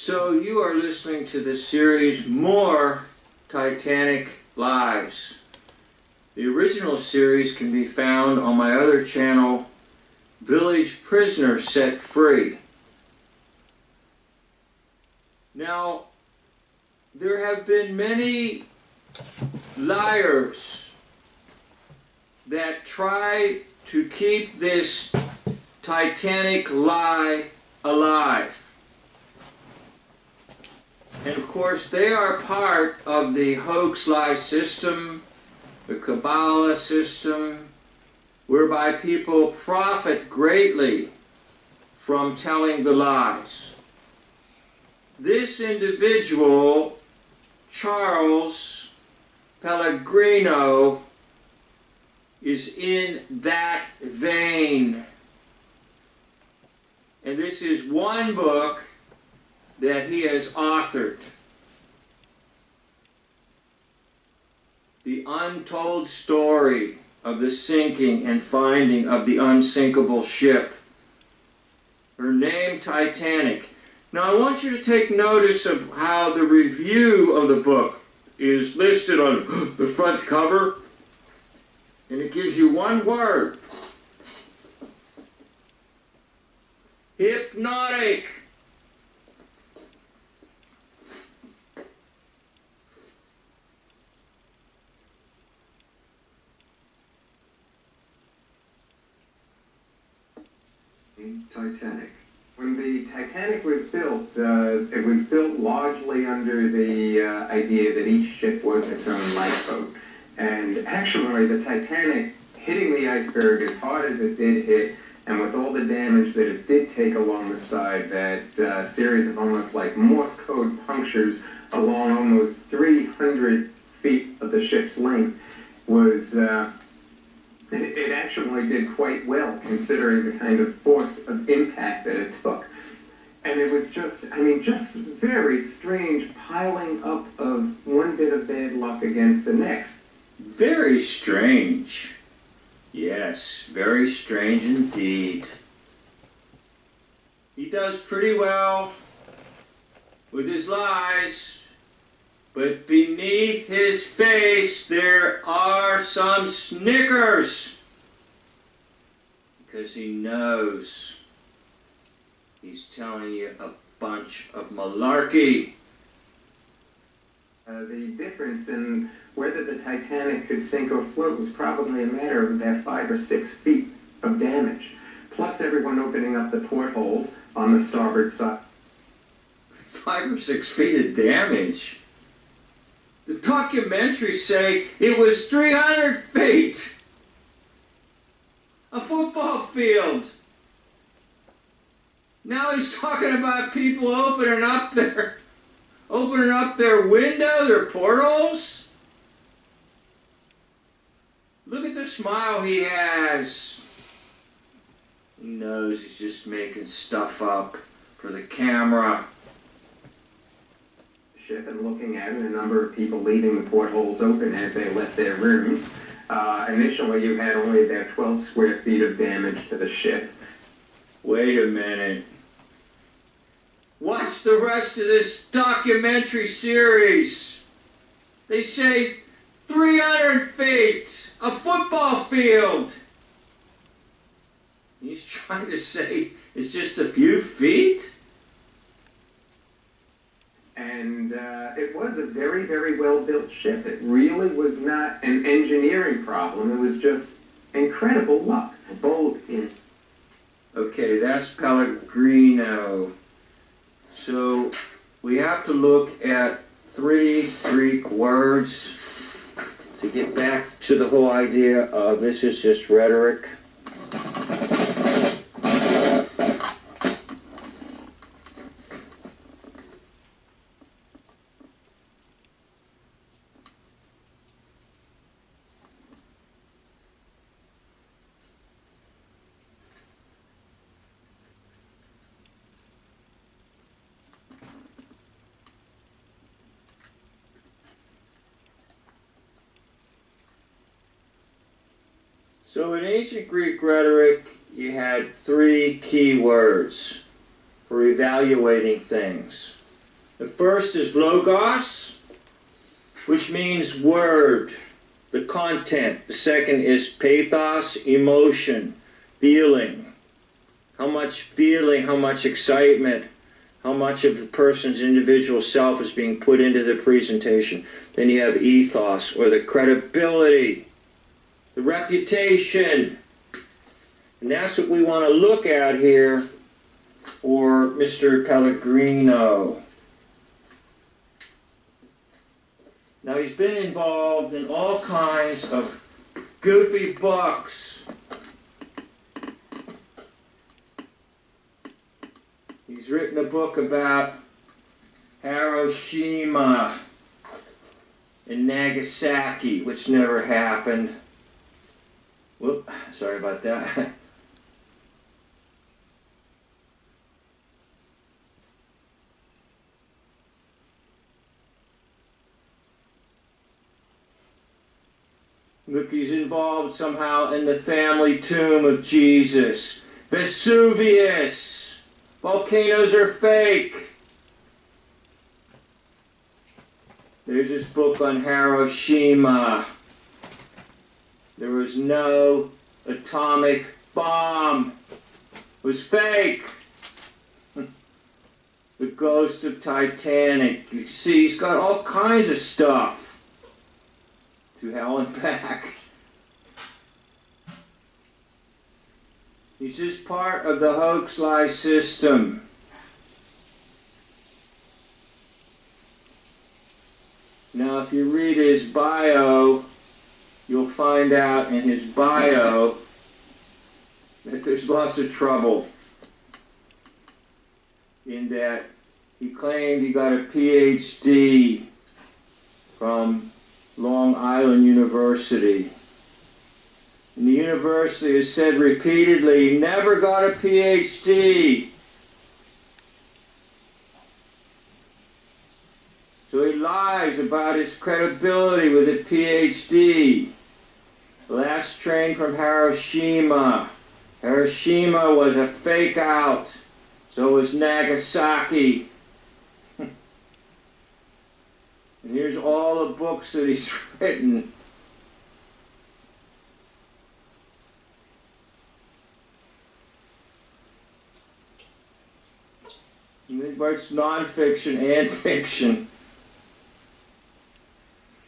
So you are listening to the series More Titanic Lives. The original series can be found on my other channel, Village Prisoner Set Free. Now, there have been many liars that try to keep this Titanic lie alive. And of course, they are part of the hoax lie system, the Kabbalah system, whereby people profit greatly from telling the lies. This individual, Charles Pellegrino, is in that vein. And this is one book that he has authored. The untold story of the sinking and finding of the unsinkable ship. Her name, Titanic. Now I want you to take notice of how the review of the book is listed on the front cover. And it gives you one word. Hypnotic. Titanic. When the Titanic was built, it was built largely under the idea that each ship was its own lifeboat. And actually, the Titanic hitting the iceberg as hard as it did hit, and with all the damage that it did take along the side, that series of almost like Morse code punctures along almost 300 feet of the ship's length was... It actually did quite well, considering the kind of force of impact that it took. And it was just, just very strange piling up of one bit of bad luck against the next. Very strange. Yes, very strange indeed. He does pretty well with his lies. But beneath his face there are some snickers. Because he knows he's telling you a bunch of malarkey. The difference in whether the Titanic could sink or float was probably a matter of about 5 or 6 feet of damage. Plus everyone opening up the portholes on the starboard side. 5 or 6 feet of damage? The documentaries say it was 300 feet. A football field. Now he's talking about people opening up their window, their portals. Look at the smile he has. He knows he's just making stuff up for the camera. Ship and looking at it, a number of people leaving the portholes open as they left their rooms. Initially, you had only about 12 square feet of damage to the ship. Wait a minute. Watch the rest of this documentary series. They say 300 feet, a football field. He's trying to say it's just a few feet? And it was a very, very well-built ship. It really was not an engineering problem. It was just incredible luck. The boat is... Okay, that's Pellegrino. So we have to look at 3 Greek words to get back to the whole idea of this is just rhetoric. So in ancient Greek rhetoric, you had 3 key words for evaluating things. The first is logos, which means word, the content. The second is pathos, emotion, feeling. How much feeling, how much excitement, how much of the person's individual self is being put into the presentation. Then you have ethos, or the credibility, the reputation. And that's what we want to look at here for Mr. Pellegrino. Now, he's been involved in all kinds of goofy books. He's written a book about Hiroshima and Nagasaki, which never happened. Whoop, sorry about that. Look, he's involved somehow in the family tomb of Jesus. Vesuvius. Volcanoes are fake. There's this book on Hiroshima. There was no atomic bomb. It was fake. The Ghost of Titanic. You see, he's got all kinds of stuff. To hell and back. He's just part of the hoax lie system. Now, if you read his bio, you'll find out in his bio that there's lots of trouble. In that he claimed he got a Ph.D. from Long Island University. And the university has said repeatedly he never got a Ph.D. So he lies about his credibility with a Ph.D. Last train from Hiroshima. Hiroshima was a fake out. So was Nagasaki. And here's all the books that he's written. And he writes nonfiction and fiction.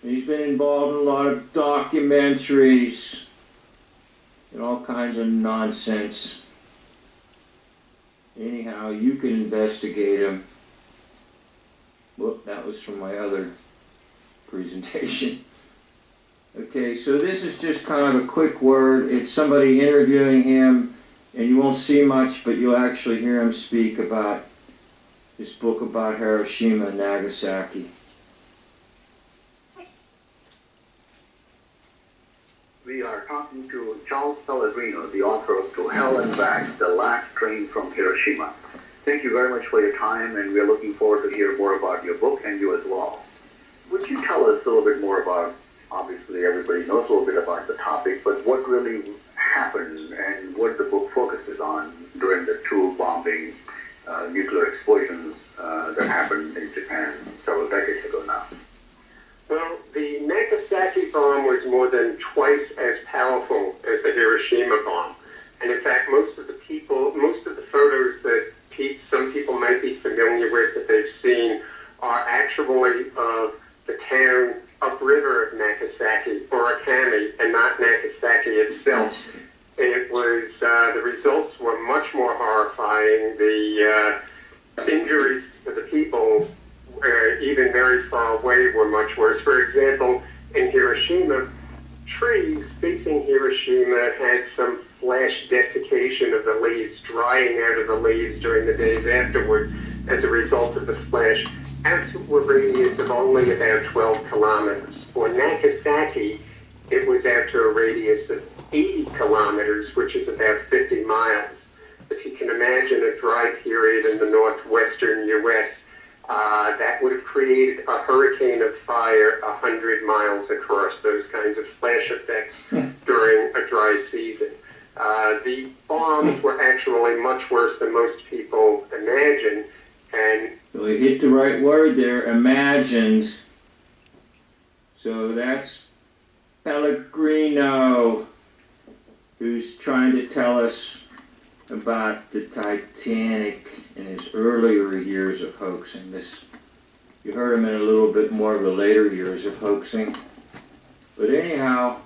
And he's been involved in a lot of documentaries and all kinds of nonsense. Anyhow, you can investigate him. Whoop, that was from my other presentation. Okay, so this is just kind of a quick word. It's somebody interviewing him, and you won't see much, but you'll actually hear him speak about his book about Hiroshima and Nagasaki. We are talking to Charles Pellegrino, the author of To Hell and Back, The Last Train from Hiroshima. Thank you very much for your time, and we're looking forward to hear more about your book and you as well. Would you tell us a little bit more about, obviously everybody knows a little bit about the topic, but what really happened and what the book focuses on during the two bombing nuclear explosions that happened in Japan several decades ago now? Well, the Nagasaki bomb was more than twice as powerful as the Hiroshima bomb. And in fact, most of the photos that some people might be familiar with that they've seen are actually of the town upriver of Nagasaki, Murakami, and not Nagasaki itself. It was, the results were much more horrifying. The injuries to the people, even very far away, were much worse. For example, in Hiroshima, trees facing Hiroshima had some flash desiccation of the leaves, drying out of the leaves during the days afterward as a result of the splash, out to a radius of only about 12 kilometers. For Nagasaki, it was out to a radius of 80 kilometers, which is about 50 miles. If you can imagine a dry period in the northwestern U.S., that would have created a hurricane of fire 100 miles across, those kinds of splash effects during a dry season. The bombs were actually much worse than most people imagine, and So he hit the right word there, imagined. So that's Pellegrino, who's trying to tell us about the Titanic in his earlier years of hoaxing. You heard him in a little bit more of the later years of hoaxing. But anyhow,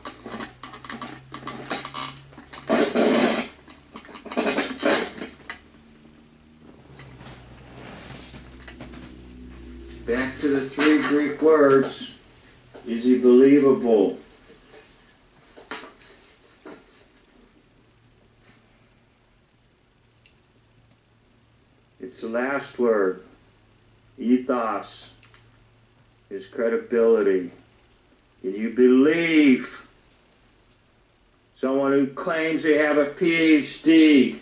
back to the three Greek words. Is he believable? It's the last word. Ethos. His credibility. Can you believe someone who claims they have a Ph.D.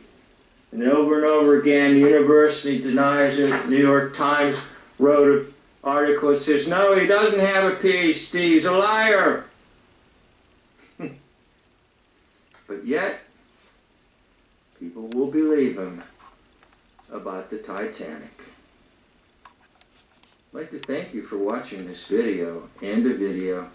and over again the university denies it? New York Times wrote an article that says, no, he doesn't have a Ph.D. He's a liar. But yet, people will believe him about the Titanic. I'd like to thank you for watching this video. End of video.